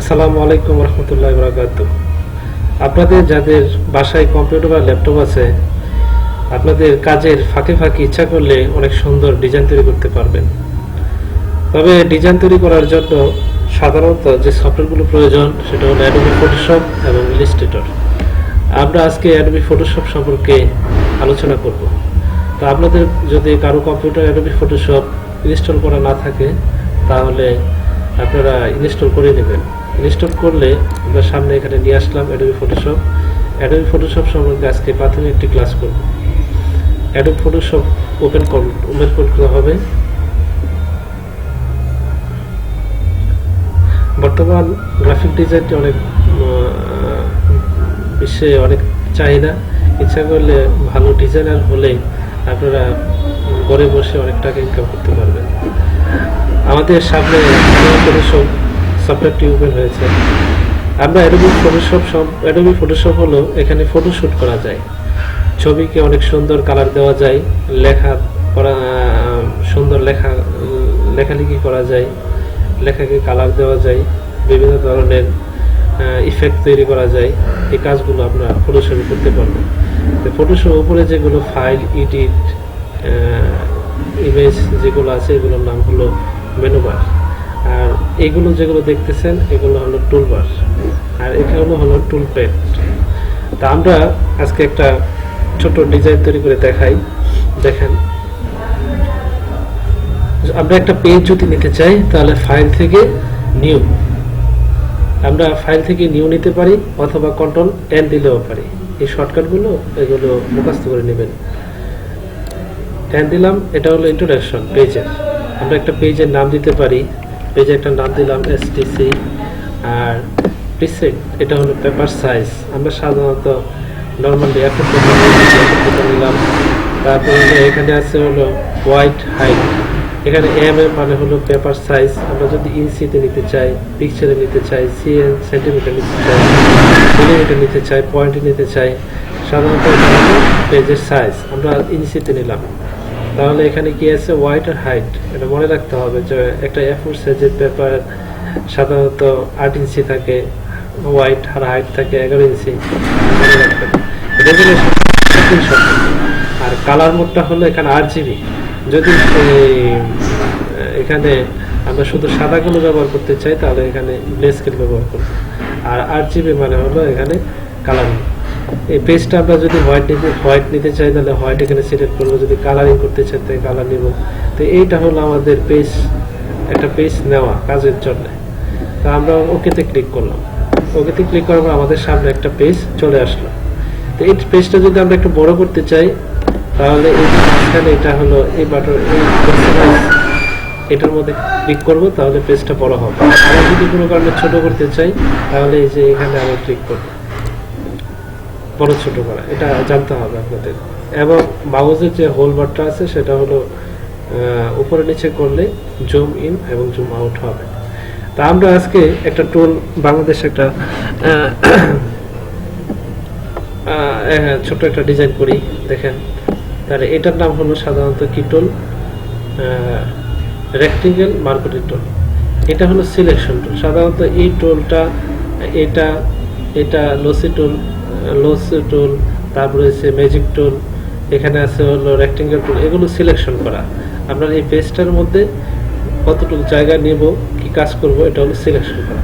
আসসালামু আলাইকুম রহমতুল্লাহি ওয়া বারাকাতুহু। আপনাদের যাদের বাসায় কম্পিউটার বা ল্যাপটপ আছে, আপনাদের কাজের ফাঁকে ফাঁকে ইচ্ছা করলে অনেক সুন্দর ডিজাইন তৈরি করতে পারবেন। তবে ডিজাইন তৈরি করার জন্য সাধারণত যে সফটওয়্যারগুলো প্রয়োজন সেটা হলো অ্যাডোবি ফটোশপ এবং ইলাস্ট্রেটর। আমরা আজকে অ্যাডোবি ফটোশপ সম্পর্কে আলোচনা করব। তো আপনাদের যদি কারো কম্পিউটার অ্যাডোবি ফটোশপ ইনস্টল করা না থাকে তাহলে আপনারা ইনস্টল করে নেবেন। ইনস্টল করলে আমরা সামনে এখানে নিয়ে আসলাম অ্যাডোবি ফটোশপ সম্পর্কে আজকে প্রাথমিক একটি ক্লাস করব। অ্যাডোবি ফটোশপ ওপেন করতে হবে। বর্তমান গ্রাফিক ডিজাইনটি অনেক বিশ্বে অনেক চাহিদা। ইচ্ছা করলে ভালো ডিজাইনার হলে আপনারা ঘরে বসে অনেক টাকা ইনকাম করতে পারবেন। আমাদের সামনে ফটোশপ সফটওয়্যারটি ওপেন হয়েছে। আমরা অ্যাডোবি ফটোশপ হলো এখানে ফটোশুট করা যায়, ছবিকে অনেক সুন্দর কালার দেওয়া যায়, সুন্দর লেখালেখি করা যায়, লেখাকে কালার দেওয়া যায়, বিভিন্ন ধরনের ইফেক্ট তৈরি করা যায়। এই কাজগুলো আমরা ফটোশপে করতে পারবো। তো ফটোশপ উপরে যেগুলো ফাইল, এডিট, ইমেজ যেগুলো আছে এগুলোর নাম হলো মেনু বার। আর এগুলো যেগুলো দেখতেছেন এগুলো হলো টুল বার, আর এখানে হলো টুল প্যাড। তা আমরা আজকে একটা ছোট ডিজাইন তৈরি করে দেখাই। দেখেন, আমরা একটা পেজ যদি নিতে চাই তাহলে ফাইল থেকে নিউ, আমরা ফাইল থেকে নিউ নিতে পারি অথবা কন্ট্রোল এন দিলেও পারি। এই শর্টকাটগুলো এগুলো মুখস্থ করে নেবেন। এন দিলাম, এটা হলো ইন্ট্রোডাকশন পেজের। আমরা একটা পেজের নাম দিতে পারি। পেজে একটা নাম দিলাম এসটিসি। আর প্রিসেট এটা হলো পেপার সাইজ। আমরা সাধারণত নর্মালি এখন নিলাম। তারপরে এখানে আছে হলো হোয়াইট হাইট। এখানে মানে হলো পেপার সাইজ। আমরা যদি ইঞ্চিতে নিতে চাই, পিক্সেলে নিতে চাই, সেন্টিমিটার নিতে চাই, মিলিমিটার নিতে চাই, পয়েন্টে নিতে চাই, সাধারণত পেজের সাইজ আমরা ইঞ্চিতে নিলাম। তাহলে এখানে কি আছে, হোয়াইট আর হাইট। এটা মনে রাখতে হবে যে একটা A4 সাইজের পেপার সাধারণত 8 ইঞ্চি থাকে, হোয়াইট আর হাইট থাকে 11 ইঞ্চি। মনে রাখবেন। আর কালার মোডটা হলো এখানে RGB। যদি এখানে আমরা শুধু সাদা কালো ব্যবহার করতে চাই তাহলে এখানে গ্রে স্কেল ব্যবহার করব। আর RGB মানে হলো এখানে কালার। এই পেজটা আমরা যদি হোয়াইট নিতে চাই তাহলে হোয়াইট এখানে সিলেক্ট করবো। যদি কালারিং করতে চাই তাহলে কালার নিব। তো এইটা হলো আমাদের পেজ, একটা পেজ নেওয়া কাজের জন্য। তা আমরা ওকেতে ক্লিক করলাম। ওকেতে ক্লিক করার পর আমাদের সামনে একটা পেজ চলে আসলো। তো এই পেজটা যদি আমরা একটু বড় করতে চাই তাহলে এখানে এটা হলো এই বাটন, এটার মধ্যে ক্লিক করব, তাহলে পেজটা বড় হবে। আমরা যদি কোনো কারণে ছোট করতে চাই তাহলে এই যে এখানে আমি ক্লিক করব, বড় ছোট করা। এটা জানতে হবে আপনাদের। এবং মাউসের যে হোল বাটনটা আছে সেটা হলো উপরে নিচে করলে জুম ইন এবং জুম আউট হবে। তা আমরা আজকে একটা টুল, বাংলাদেশে একটা ছোট একটা ডিজাইন করি। দেখেন, তাহলে এটার নাম হলো সাধারণত কি টুল, রেক্টেঙ্গেল মার্কেটিং টুল। এটা হলো সিলেকশন টুল। সাধারণত এই টুলটা, এটা লসি টুল, তারপরে হচ্ছে ম্যাজিক টুল, এখানে আছে হলো রেক্টেঙ্গেল টুল। এগুলো সিলেকশন করা। আমরা এই পেজটার মধ্যে কতটুকু জায়গা নিব, কি কাজ করব, এটা হলো সিলেকশন করা।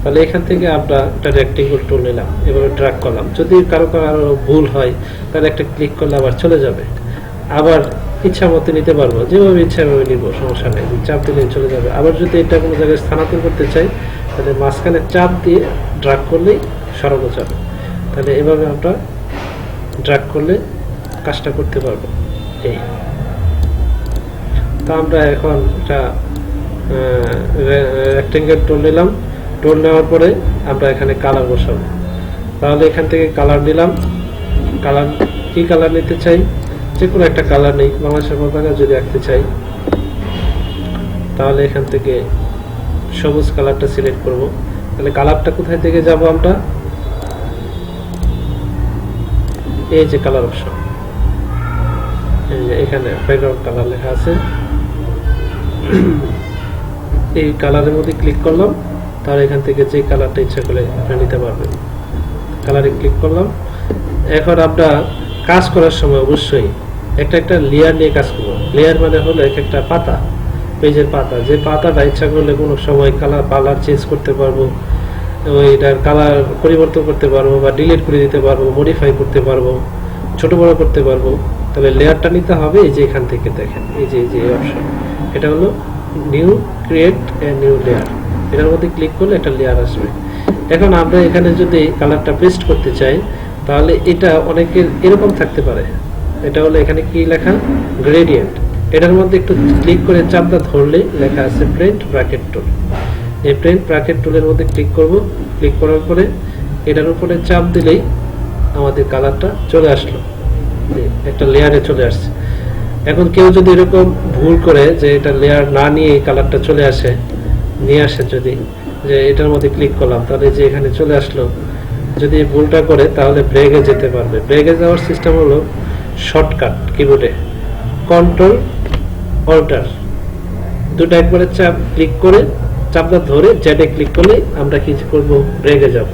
তাহলে এখান থেকে আমরা একটা রেক্টেঙ্গেল টুল নিলাম, এভাবে ড্র্যাগ করলাম। যদি কারো ভুল হয় তাহলে একটা ক্লিক করলে আবার চলে যাবে। আবার ইচ্ছা মতো নিতে পারবো, যেভাবে ইচ্ছা ভাবে নিব, সমস্যা নেই। চাপ দিলে চলে যাবে। আবার যদি এটা কোনো জায়গায় স্থানান্তর করতে চাই তাহলে মাঝখানে চাপ দিয়ে ড্র্যাগ করলেই সরানো যাবে। তাহলে এভাবে আমরা ড্র্যাগ করলে কাজটা করতে পারবো। এই তো আমরা এখন একটা রেক্টেঙ্গেল টুল নিলাম। টুল নেওয়ার পরে আমরা এখানে কালার বসাবো। তাহলে এখান থেকে কালার নিলাম। কালার কি কালার নিতে চাই, যে কোনো একটা কালার নেই। বাংলাদেশের পতাকা যদি আঁকতে চাই তাহলে এখান থেকে সবুজ কালারটা সিলেক্ট করব। তাহলে কালারটা কোথায় থেকে যাব, আমরা এই যে কালার অপশন, এখানে ব্যাকগ্রাউন্ড কালার লেখা আছে, এই কালারের মধ্যে ক্লিক করলাম। তাহলে এখান থেকে যে কালারটা ইচ্ছা করে আপনি নিতে পারবেন। কালারে ক্লিক করলাম। এখন আমরা কাজ করার সময় অবশ্যই একটা লেয়ার নিয়ে কাজ করব। লেয়ার মানে হলো একটা পাতা, পেজের পাতা, যে পাতাটা ইচ্ছা করলে কোনো সময় কালার চেঞ্জ করতে পারবো, ওইটার কালার পরিবর্তন করতে পারবো বা ডিলিট করে দিতে পারবো, মডিফাই করতে পারবো, ছোট বড় করতে পারবো। তাহলে লেয়ারটা নিতে হবে এই যে এখান থেকে দেখেন, এই যে অপশন, এটা হলো new create a new layer. এটার মধ্যে ক্লিক করলে একটা লেয়ার আসবে। এখন আমরা এখানে যদি কালারটা পেস্ট করতে চাই তাহলে এটা অনেকের এরকম থাকতে পারে। এটা হলো এখানে কি লেখা, গ্রেডিয়েন্ট। এটার মধ্যে একটু ক্লিক করে চাপটা ধরলে লেখা আছে প্রিন্ট ব্র্যাকেট টুল। এই প্রিন্ট ব্র্যাকেট টুলের মধ্যে ক্লিক করব। ক্লিক করার পরে এটার উপরে চাপ দিলেই আমাদের কালারটা চলে আসলো, একটা লেয়ারে চলে আসছে। এখন কেউ যদি এরকম ভুল করে যে এটা লেয়ার না নিয়ে কালারটা নিয়ে আসে যদি, যে এটার মধ্যে ক্লিক করলাম তাহলে যে এখানে চলে আসলো, যদি ভুলটা করে তাহলে ব্রেকে যেতে পারবে। ব্রেকে যাওয়ার সিস্টেম হলো শর্টকাট কিবোর্ডে কন্ট্রোল অল্টার দুটো একবারে ক্লিক করে চাপটা ধরে জেডে ক্লিক করলে আমরা কি করব, ব্রেকে যাব।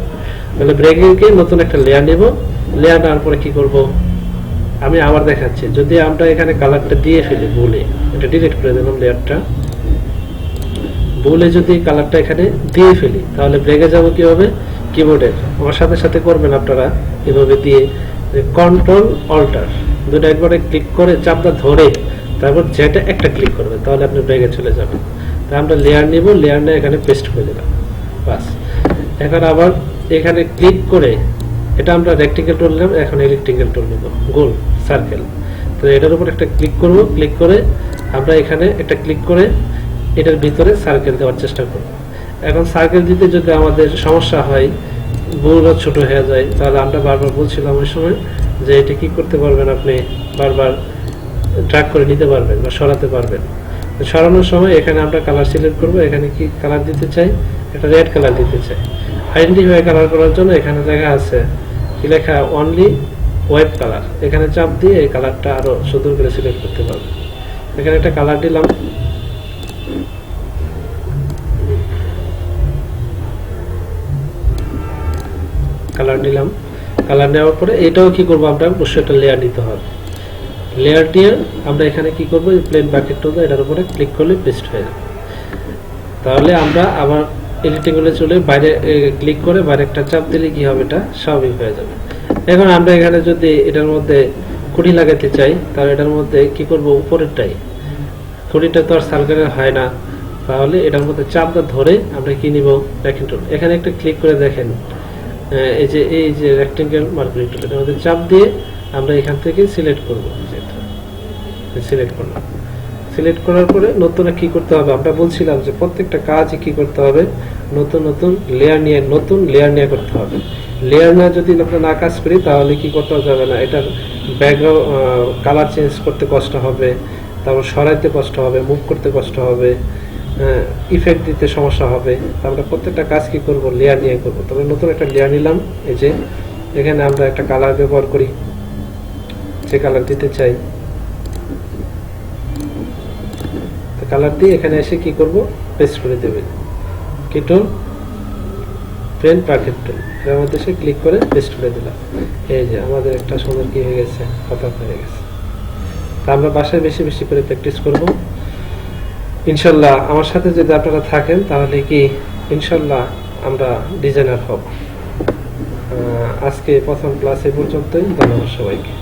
তাহলে ব্রেকে গিয়ে নতুন একটা লেয়ার নেব। লেয়ার নেওয়ার পরে কি করব আমি আবার দেখাচ্ছি। যদি আমরা এখানে কালারটা দিয়ে ফেলি ভুলে, এটা ডিলিট করে দিলাম লেয়ারটা, ভুলে যদি কালারটা এখানে দিয়ে ফেলি তাহলে ব্রেকে যাব কিভাবে, কিবোর্ডের আমার সাথে সাথে করবেন আপনারা এভাবে দিয়ে কন্ট্রোল অল্টার দুটো একবারে ক্লিক করে চাপটা ধরে তারপর যেটা একটা ক্লিক করবেন তাহলে আপনি ব্রেকে চলে যাবেন। তাই আমরা লেয়ার নিব, লেয়ার নিয়ে এখানে পেস্ট করে দিলাম, বাস। এখন আবার এখানে ক্লিক করে এটা আমরা রেক্টেঙ্গেল টুল নিলাম, এখন রেক্টেঙ্গেল টুল নিব, গোল সার্কেল। তো এটার উপর একটা ক্লিক করব। ক্লিক করে আমরা এখানে একটা ক্লিক করে এটার ভিতরে সার্কেল দেওয়ার চেষ্টা করব। এখন সার্কেল দিতে যদি আমাদের সমস্যা হয়, বড় ছোট হয়ে যায়, তাহলে আমরা বারবার বলছিলাম ওই সময় যে এটা কি করতে পারবেন, আপনি বারবার ড্র্যাগ করে নিতে পারবেন বা সরাতে পারবেন। সরানোর সময় এখানে আমরা কালার সিলেক্ট করব। এখানে কি কালার দিতে চাই, একটা রেড কালার দিতে চাই। আইডেন্টিফাই কালার করার জন্য এখানে লেখা আছে কি লেখা, অনলি হোয়াইট কালার। এখানে চাপ দিয়ে এই কালারটা আরো সুন্দর করে সিলেক্ট করতে পারবেন। এখানে একটা কালার দিলাম, কালার নেওয়ার পরে এটাও কি করব, আমরা অবশ্যই একটা লেয়ার দিতে হবে। লেয়ার দিয়ে আমরা এখানে কি করব, প্লেন বাকেট টুল এটার উপরে ক্লিক করলে পেস্ট হয়ে যাবে। তাহলে আমরা আবার এডিটিং এ চলে বাইরে ক্লিক করে বাইরে একটা চাপ দিলে কি হবে, এটা স্বাভাবিক হয়ে যাবে। এখন আমরা এখানে যদি এটার মধ্যে খুঁটি লাগাতে চাই তাহলে এটার মধ্যে কি করব, উপরেরটাই, খুঁটিটা তো আর সার্কেলের হয় না, তাহলে এটার মধ্যে চাপটা ধরে আমরা কি নিব, রেক্টেঙ্গেল টুল। এখানে একটা ক্লিক করে দেখেন এই যে রেক্টেঙ্গেল মার্কিং টুল, এটার মধ্যে চাপ দিয়ে আমরা এখান থেকে সিলেক্ট করব। সিলেক্ট করলাম, সিলেক্ট করার পরে নতুন কি করতে হবে, আমরা বলছিলাম যে প্রত্যেকটা কাজ কি করতে হবে, নতুন লেয়ার নিয়ে করতে হবে। লেয়ার নিয়ে যদি আমরা না কাজ করি তাহলে কি করতে যাবে না, এটার ব্যাকগ্রাউন্ড কালার চেঞ্জ করতে কষ্ট হবে, তারপর সরাইতে কষ্ট হবে, মুভ করতে কষ্ট হবে, ইফেক্ট দিতে সমস্যা হবে। আমরা প্রত্যেকটা কাজ কি করব, লেয়ার নিয়ে করব। তবে নতুন একটা লেয়ার নিলাম। এই যে এখানে আমরা একটা কালার ব্যবহার করি, যে কালার দিতে চাই কালার দিয়ে এখানে এসে কি করব, পেস্ট করে দেবে। কি টুল, প্রিন্ট ব্র্যাকেট টুল, এর মধ্যে এসে ক্লিক করে পেস্ট করে দিলাম। এই যে আমাদের একটা সুন্দর কি হয়ে গেছে, পতাকা হয়ে গেছে। তা আমরা বাসায় বেশি বেশি করে প্র্যাকটিস করব ইনশাল্লাহ। আমার সাথে যদি আপনারা থাকেন তাহলে কি ইনশাল্লাহ আমরা ডিজাইনার হব। আজকে প্রথম ক্লাস এই পর্যন্তই। ধন্যবাদ সবাইকে।